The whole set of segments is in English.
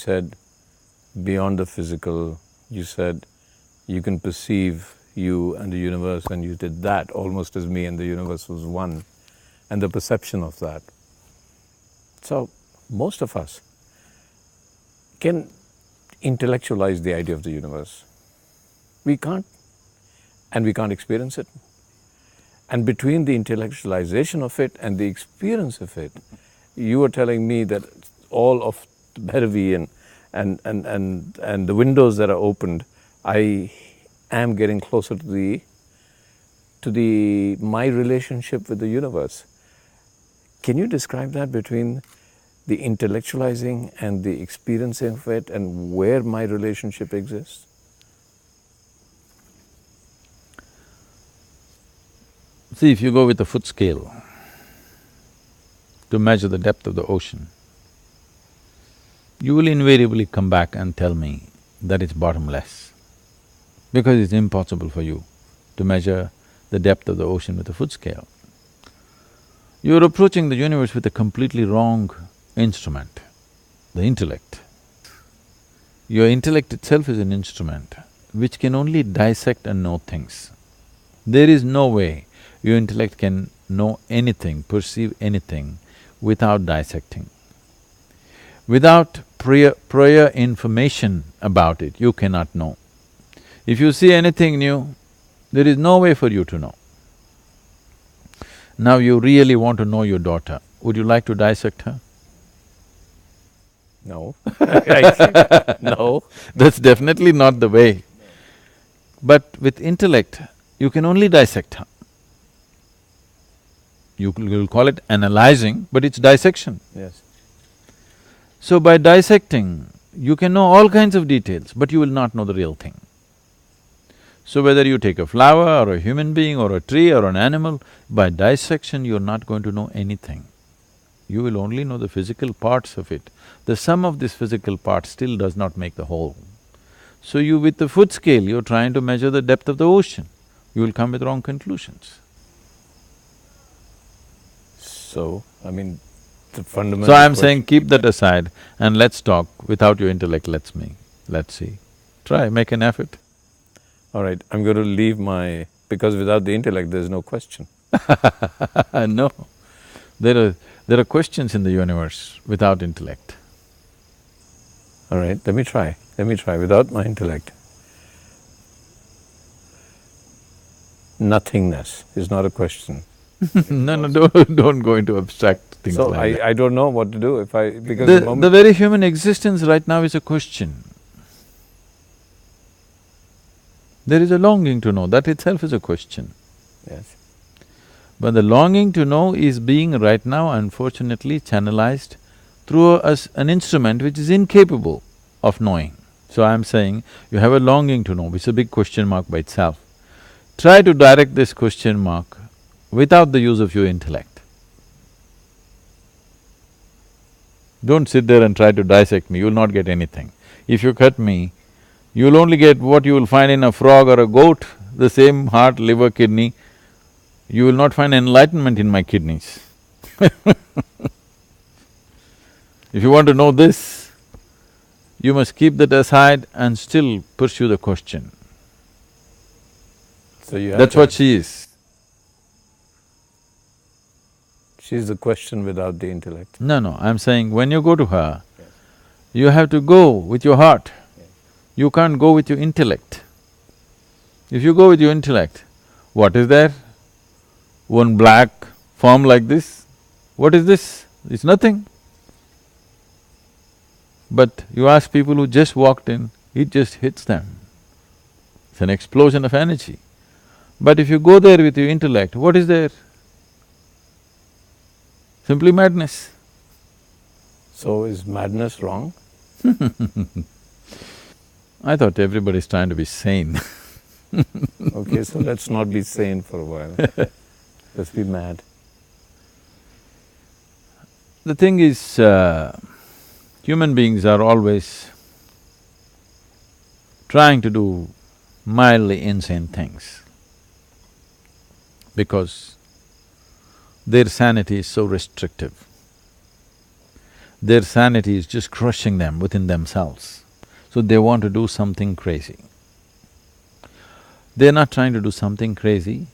said beyond the physical, you said you can perceive you and the universe, and you did that almost as me and the universe was one, and the perception of that. So most of us can intellectualize the idea of the universe. We can't, and we can't experience it. And between the intellectualization of it and the experience of it, you were telling me that all of the Bhairavi and the windows that are opened, I am getting closer to my relationship with the universe. Can you describe that between the intellectualizing and the experiencing of it, and where my relationship exists? See, if you go with a foot scale to measure the depth of the ocean, you will invariably come back and tell me that it's bottomless, because it's impossible for you to measure the depth of the ocean with a foot scale. You're approaching the universe with a completely wrong instrument, the intellect. Your intellect itself is an instrument which can only dissect and know things. There is no way your intellect can know anything, perceive anything without dissecting. Without prior information about it, you cannot know. If you see anything new, there is no way for you to know. Now you really want to know your daughter, would you like to dissect her? No. No. That's definitely not the way. But with intellect, you can only dissect her. You'll call it analyzing, but it's dissection. Yes. So by dissecting, you can know all kinds of details, but you will not know the real thing. So whether you take a flower or a human being or a tree or an animal, by dissection you're not going to know anything. You will only know the physical parts of it. The sum of this physical part still does not make the whole. So you, with the foot scale, you're trying to measure the depth of the ocean. You will come with wrong conclusions. So, I mean, the fundamental… So I'm saying keep that aside and let's talk without your intellect, let's see. Try, make an effort. All right, I'm going to leave my… because without the intellect, there's no question. No, there are questions in the universe without intellect. All right, let me try, without my intellect. Nothingness is not a question. No, don't go into abstract things like that. So I don't know what to do if I… because the very human existence right now is a question. There is a longing to know, that itself is a question. Yes. But the longing to know is being right now unfortunately channelized through an instrument which is incapable of knowing. So I'm saying, you have a longing to know, which is a big question mark by itself. Try to direct this question mark without the use of your intellect. Don't sit there and try to dissect me, you'll not get anything. If you cut me, you'll only get what you will find in a frog or a goat, the same heart, liver, kidney. You will not find enlightenment in my kidneys. If you want to know this, you must keep that aside and still pursue the question. So you have… That's what she is. She's the question without the intellect. No, I'm saying when you go to her, you have to go with your heart. You can't go with your intellect. If you go with your intellect, what is there? One black form like this? What is this? It's nothing. But you ask people who just walked in, it just hits them. It's an explosion of energy. But if you go there with your intellect, what is there? Simply madness. So is madness wrong? I thought everybody's trying to be sane. Okay, so let's not be sane for a while. Let's be mad. The thing is, human beings are always trying to do mildly insane things because their sanity is so restrictive. their sanity is just crushing them within themselves. So they want to do something crazy. They're not trying to do something crazy,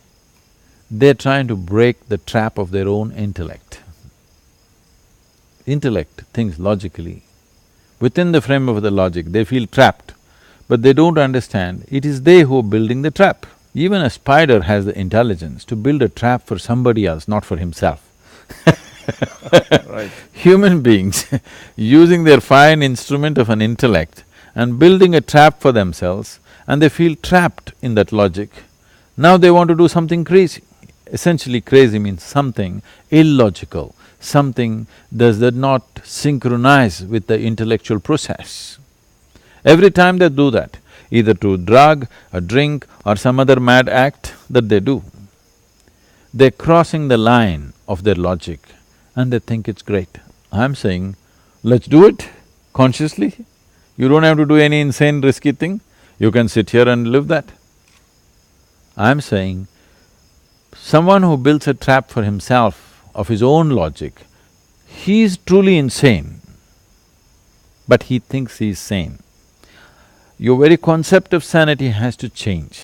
they're trying to break the trap of their own intellect. Intellect thinks logically. Within the frame of the logic, they feel trapped, but they don't understand it is they who are building the trap. Even a spider has the intelligence to build a trap for somebody else, not for himself. Right. Human beings using their fine instrument of an intellect and building a trap for themselves, and they feel trapped in that logic. Now they want to do something crazy. Essentially, crazy means something illogical, something does not synchronize with the intellectual process. Every time they do that, either through drug, a drink or some other mad act that they do, they're crossing the line of their logic and they think it's great. I'm saying, let's do it consciously. You don't have to do any insane risky thing, you can sit here and live that. I'm saying, someone who builds a trap for himself of his own logic, he's truly insane, but he thinks he's sane. Your very concept of sanity has to change.